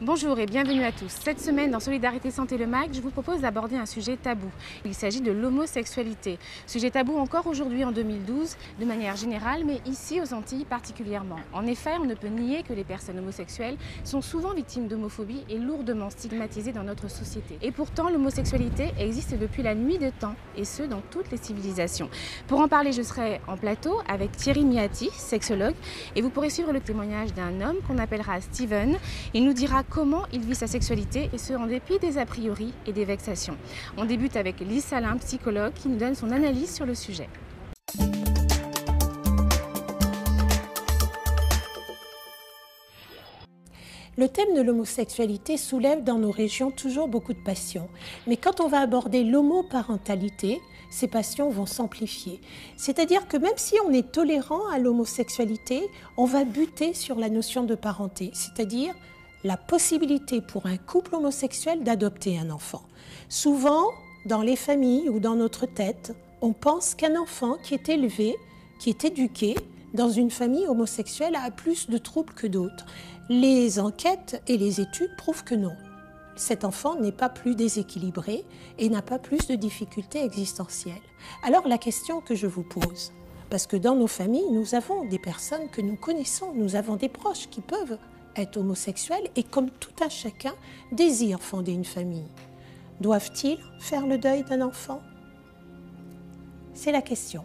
Bonjour et bienvenue à tous. Cette semaine, dans Solidarité Santé le MAC, je vous propose d'aborder un sujet tabou. Il s'agit de l'homosexualité. Sujet tabou encore aujourd'hui en 2012, de manière générale, mais ici aux Antilles particulièrement. En effet, on ne peut nier que les personnes homosexuelles sont souvent victimes d'homophobie et lourdement stigmatisées dans notre société. Et pourtant, l'homosexualité existe depuis la nuit des temps, et ce, dans toutes les civilisations. Pour en parler, je serai en plateau avec Thierry Miati, sexologue, et vous pourrez suivre le témoignage d'un homme qu'on appellera Steven. Il nous dira comment il vit sa sexualité et ce en dépit des a priori et des vexations. On débute avec Lise Salin, psychologue, qui nous donne son analyse sur le sujet. Le thème de l'homosexualité soulève dans nos régions toujours beaucoup de passions. Mais quand on va aborder l'homoparentalité, ces passions vont s'amplifier. C'est-à-dire que même si on est tolérant à l'homosexualité, on va buter sur la notion de parenté, c'est-à-dire la possibilité pour un couple homosexuel d'adopter un enfant. Souvent, dans les familles ou dans notre tête, on pense qu'un enfant qui est élevé, qui est éduqué dans une famille homosexuelle a plus de troubles que d'autres. Les enquêtes et les études prouvent que non. Cet enfant n'est pas plus déséquilibré et n'a pas plus de difficultés existentielles. Alors la question que je vous pose, parce que dans nos familles, nous avons des personnes que nous connaissons, nous avons des proches qui peuvent être homosexuels et comme tout un chacun désirent fonder une famille. Doivent-ils faire le deuil d'un enfant? C'est la question.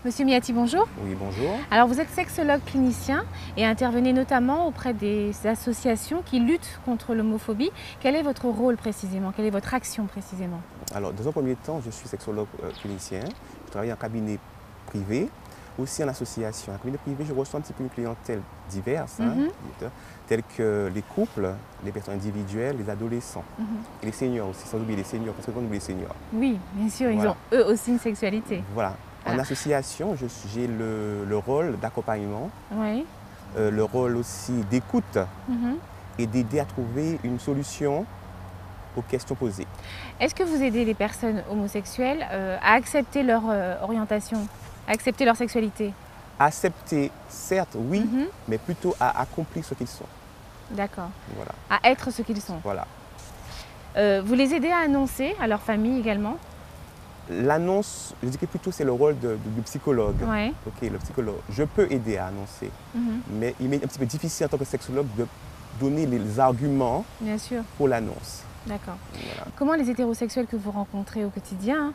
Monsieur Miati, bonjour. Oui, bonjour. Alors vous êtes sexologue clinicien et intervenez notamment auprès des associations qui luttent contre l'homophobie. Quel est votre rôle précisément? Quelle est votre action précisément? Alors, dans un premier temps, je suis sexologue clinicien. Je travaille en cabinet privé, aussi en association. En cabinet privé, je reçois un petit peu une clientèle diverse, telle que les couples, les personnes individuelles, les adolescents et les seniors aussi, sans oublier les seniors, parce qu'on oublie les seniors. Oui, bien sûr, Voilà. ils ont eux aussi une sexualité. Voilà. En association, j'ai le rôle d'accompagnement, Oui. le rôle aussi d'écoute et d'aider à trouver une solution aux questions posées. Est-ce que vous aidez les personnes homosexuelles à accepter leur orientation, à accepter leur sexualité? Accepter, certes, oui, mais plutôt à accomplir ce qu'ils sont. D'accord. Voilà. À être ce qu'ils sont. Voilà. Vous les aidez à annoncer à leur famille également? L'annonce, je dirais plutôt c'est le rôle du psychologue. Ouais. Ok, le psychologue. Je peux aider à annoncer, mais il m'est un petit peu difficile en tant que sexologue de donner les arguments Bien sûr. pour l'annonce. D'accord. Voilà. Comment les hétérosexuels que vous rencontrez au quotidien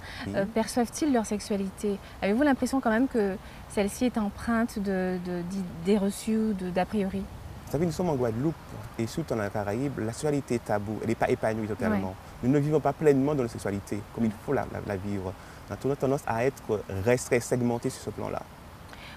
perçoivent-ils leur sexualité? Avez-vous l'impression quand même que celle-ci est empreinte d'idées reçues ou d'a priori? Vous savez, nous sommes en Guadeloupe et surtout dans la Caraïbe, la sexualité est taboue, elle n'est pas épanouie totalement. Ouais. Nous ne vivons pas pleinement dans la sexualité comme il faut la vivre. Nous avons tendance à être restreint, segmenté sur ce plan-là.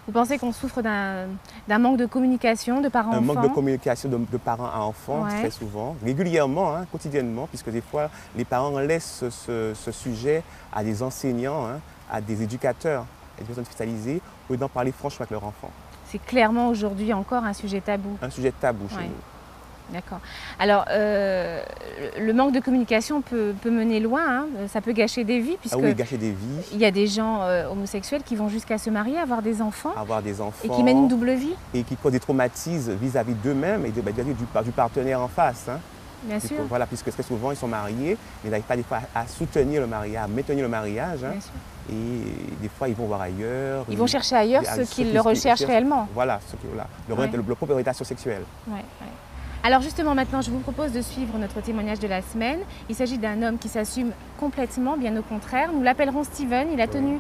Vous pensez qu'on souffre d'un manque de communication de parents-enfants? Un manque de communication de parents à enfants, très souvent, régulièrement, quotidiennement, puisque des fois, les parents laissent ce sujet à des enseignants, à des éducateurs, à des personnes spécialisées, pour d'en parler franchement avec leurs enfants. C'est clairement aujourd'hui encore un sujet tabou. Un sujet tabou chez nous. D'accord. Alors, le manque de communication peut mener loin, ça peut gâcher des vies, puisque gâcher des vies. Il y a des gens homosexuels qui vont jusqu'à se marier, avoir des enfants. Et qui mènent une double vie. Et qui causent des traumatismes vis-à-vis d'eux-mêmes et du partenaire en face. Bien sûr. Voilà, puisque très souvent, ils sont mariés, mais ils n'arrivent pas des fois à soutenir le mariage, à maintenir le mariage. Bien sûr. Et des fois, ils vont voir ailleurs. Ils vont chercher ailleurs ce qu'ils recherchent réellement. Voilà, le propre orientation sexuelle. Ouais. Alors justement, maintenant, je vous propose de suivre notre témoignage de la semaine. Il s'agit d'un homme qui s'assume complètement, bien au contraire. Nous l'appellerons Steven. Il a tenu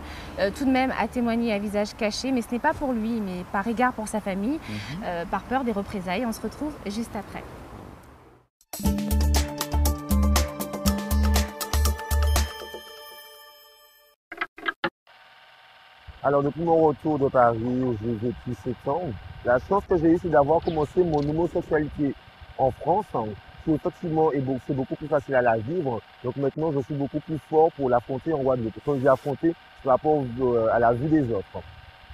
tout de même à témoigner à visage caché, mais ce n'est pas pour lui, mais par égard pour sa famille, par peur des représailles. On se retrouve juste après. Alors, depuis mon retour de Paris, où j'ai vécu 7 ans, la chance que j'ai eue, c'est d'avoir commencé mon homosexualité en France, qui effectivement c'est beaucoup plus facile à la vivre. Donc maintenant, je suis beaucoup plus fort pour l'affronter en Guadeloupe. Quand je dis affronter, par rapport à la vue des autres.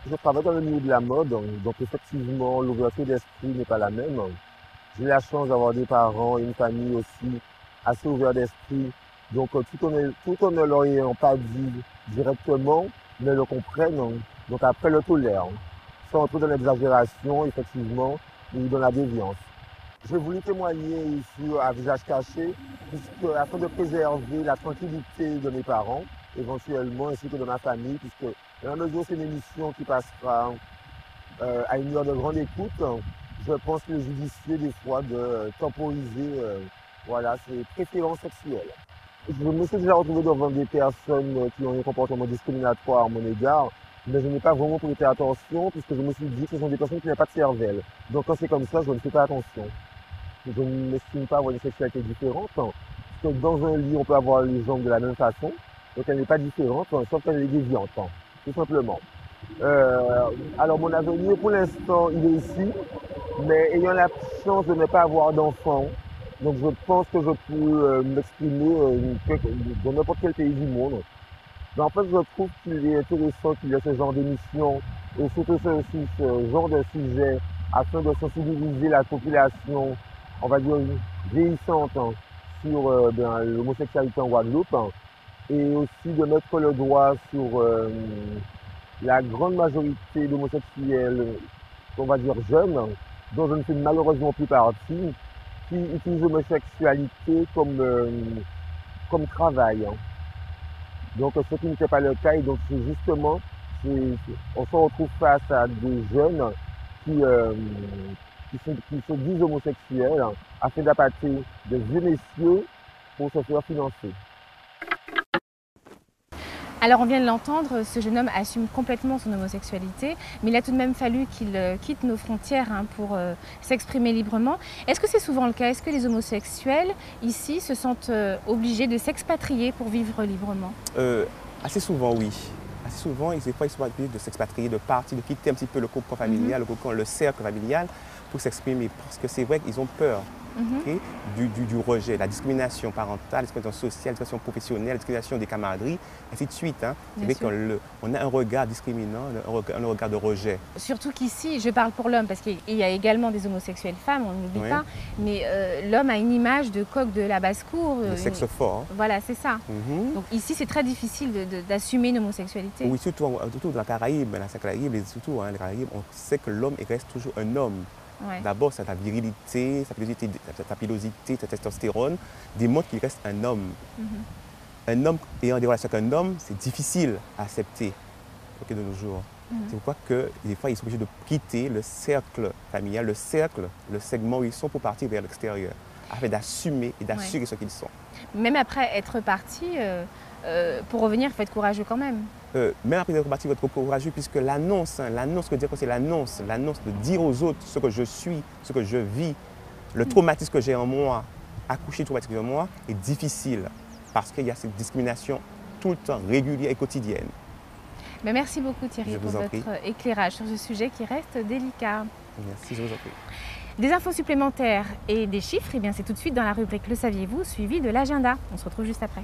Je travaille dans le milieu de la mode, donc effectivement, l'ouverture d'esprit n'est pas la même. J'ai la chance d'avoir des parents et une famille aussi assez ouverte d'esprit. Donc tout en ne leur ayant pas dit directement, mais le comprennent. Donc après le tolèrent. Sans entrer dans l'exagération, effectivement, ou dans la déviance. J'ai voulu témoigner ici à visage caché, afin de préserver la tranquillité de mes parents, éventuellement, ainsi que de ma famille, puisque dans la mesure où c'est une émission qui passera à une heure de grande écoute, je pense qu'il est judicieux des fois de temporiser voilà, ses préférences sexuelles. Je me suis déjà retrouvé devant des personnes qui ont un comportement discriminatoire à mon égard, mais je n'ai pas vraiment prêté attention puisque je me suis dit que ce sont des personnes qui n'ont pas de cervelle. Donc quand c'est comme ça, je ne fais pas attention. Je ne m'estime pas avoir une sexualité différente, parce que dans un lit, on peut avoir les jambes de la même façon, donc elle n'est pas différente, sauf qu'elle est déviante, tout simplement. Alors mon avenir, pour l'instant, il est ici, mais ayant la chance de ne pas avoir d'enfant, donc je pense que je peux m'exprimer dans n'importe quel pays du monde. Mais en fait, je trouve qu'il est intéressant qu'il y ait ce genre d'émission et surtout ce genre de sujet afin de sensibiliser la population, on va dire, vieillissante sur l'homosexualité en Guadeloupe et aussi de mettre le doigt sur la grande majorité d'homosexuels, on va dire jeunes, dont je ne fais malheureusement plus partie, qui utilisent l'homosexualité comme travail. Donc ce qui n'était pas le cas, et donc c'est justement, on se retrouve face à des jeunes qui se disent homosexuels afin d'appâter de vieux messieurs pour se faire financer. Alors on vient de l'entendre, ce jeune homme assume complètement son homosexualité, mais il a tout de même fallu qu'il quitte nos frontières pour s'exprimer librement. Est-ce que c'est souvent le cas? Est-ce que les homosexuels ici se sentent obligés de s'expatrier pour vivre librement? Assez souvent, oui. Assez souvent, des fois, ils sont obligés de s'expatrier, de partir, de quitter un petit peu le cocon familial, le cercle familial, pour s'exprimer. Parce que c'est vrai qu'ils ont peur okay, du rejet, la discrimination parentale, la discrimination sociale, la discrimination professionnelle, la discrimination des camaraderies, ainsi de suite. Hein. C'est vrai qu'on a un regard discriminant, un regard de rejet. Surtout qu'ici, je parle pour l'homme, parce qu'il y a également des homosexuels femmes, on ne l'oublie pas, mais l'homme a une image de coq de la basse-cour. De sexe fort. Hein. Voilà, c'est ça. Donc ici, c'est très difficile d'assumer une homosexualité. Oui, surtout dans la Caraïbe, surtout les Caraïbes, on sait que l'homme reste toujours un homme. Ouais. D'abord, c'est ta virilité, sa pilosité, sa testostérone démontre qu'il reste un homme. Un homme ayant des relations avec un homme, c'est difficile à accepter de nos jours. C'est pourquoi que des fois, ils sont obligés de quitter le cercle familial, le segment où ils sont pour partir vers l'extérieur, afin d'assumer et d'assurer ce qu'ils sont. Même après être parti, pour revenir, il faut être courageux quand même. Même après être parti, il faut être courageux, puisque l'annonce, ce que dire, c'est l'annonce de dire aux autres ce que je suis, ce que je vis, le traumatisme que j'ai en moi, accoucher traumatisme en moi, est difficile, parce qu'il y a cette discrimination tout le temps, régulière et quotidienne. Mais merci beaucoup Thierry pour votre éclairage sur ce sujet qui reste délicat. Merci, je vous en prie. Des infos supplémentaires et des chiffres, eh bien c'est tout de suite dans la rubrique Le saviez-vous, suivi de l'agenda. On se retrouve juste après.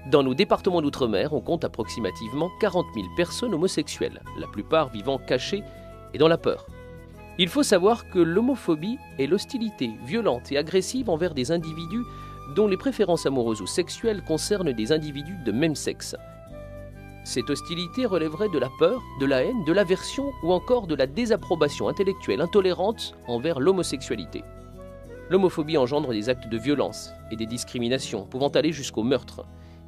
Dans nos départements d'outre-mer, on compte approximativement 40 000 personnes homosexuelles, la plupart vivant cachées et dans la peur. Il faut savoir que l'homophobie est l'hostilité violente et agressive envers des individus dont les préférences amoureuses ou sexuelles concernent des individus de même sexe. Cette hostilité relèverait de la peur, de la haine, de l'aversion ou encore de la désapprobation intellectuelle intolérante envers l'homosexualité. L'homophobie engendre des actes de violence et des discriminations pouvant aller jusqu'au meurtre.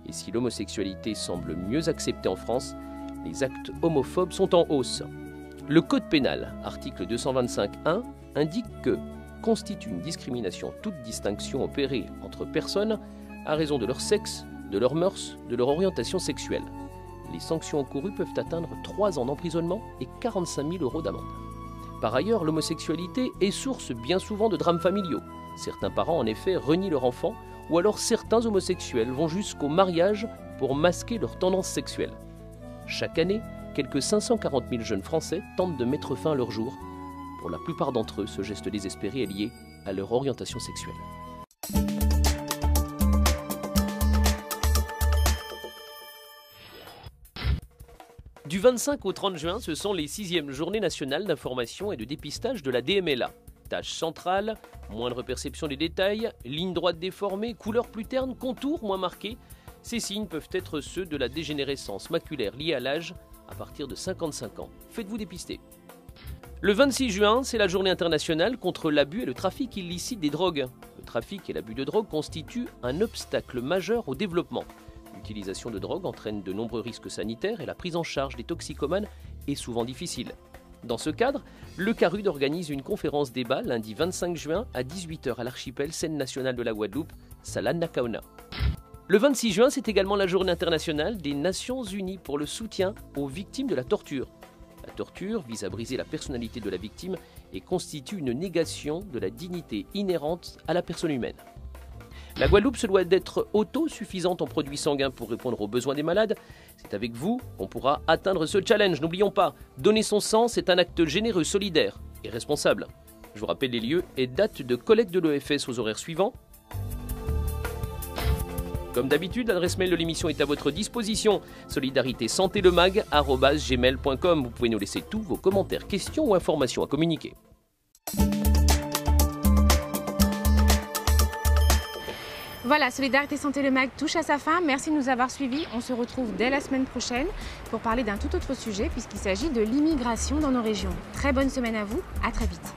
Et si l'homosexualité semble mieux acceptée en France, les actes homophobes sont en hausse. Le Code pénal, article 225.1, indique que constitue une discrimination toute distinction opérée entre personnes à raison de leur sexe, de leurs mœurs, de leur orientation sexuelle. Les sanctions encourues peuvent atteindre 3 ans d'emprisonnement et 45 000 € d'amende. Par ailleurs, l'homosexualité est source bien souvent de drames familiaux. Certains parents, en effet, renient leur enfant, ou alors certains homosexuels vont jusqu'au mariage pour masquer leur tendance sexuelle. Chaque année, quelques 540 000 jeunes Français tentent de mettre fin à leur jour. Pour la plupart d'entre eux, ce geste désespéré est lié à leur orientation sexuelle. Du 25 au 30 juin, ce sont les 6e journées nationales d'information et de dépistage de la DMLA. Tâche centrale, moindre perception des détails, ligne droite déformée, couleur plus terne, contours moins marqués. Ces signes peuvent être ceux de la dégénérescence maculaire liée à l'âge à partir de 55 ans. Faites-vous dépister. Le 26 juin, c'est la journée internationale contre l'abus et le trafic illicite des drogues. Le trafic et l'abus de drogue constituent un obstacle majeur au développement. L'utilisation de drogue entraîne de nombreux risques sanitaires et la prise en charge des toxicomanes est souvent difficile. Dans ce cadre, le CARUD organise une conférence débat lundi 25 juin à 18 h à l'archipel scène nationale de la Guadeloupe, Salane-Nakaona. Le 26 juin, c'est également la journée internationale des Nations Unies pour le soutien aux victimes de la torture. La torture vise à briser la personnalité de la victime et constitue une négation de la dignité inhérente à la personne humaine. La Guadeloupe se doit d'être autosuffisante en produits sanguins pour répondre aux besoins des malades. C'est avec vous qu'on pourra atteindre ce challenge. N'oublions pas, donner son sang, c'est un acte généreux, solidaire et responsable. Je vous rappelle les lieux et dates de collecte de l'EFS aux horaires suivants. Comme d'habitude, l'adresse mail de l'émission est à votre disposition, solidaritésantélemag@gmail.com. Vous pouvez nous laisser tous vos commentaires, questions ou informations à communiquer. Voilà, Solidarité Santé le MAG touche à sa fin. Merci de nous avoir suivis. On se retrouve dès la semaine prochaine pour parler d'un tout autre sujet puisqu'il s'agit de l'immigration dans nos régions. Très bonne semaine à vous, à très vite.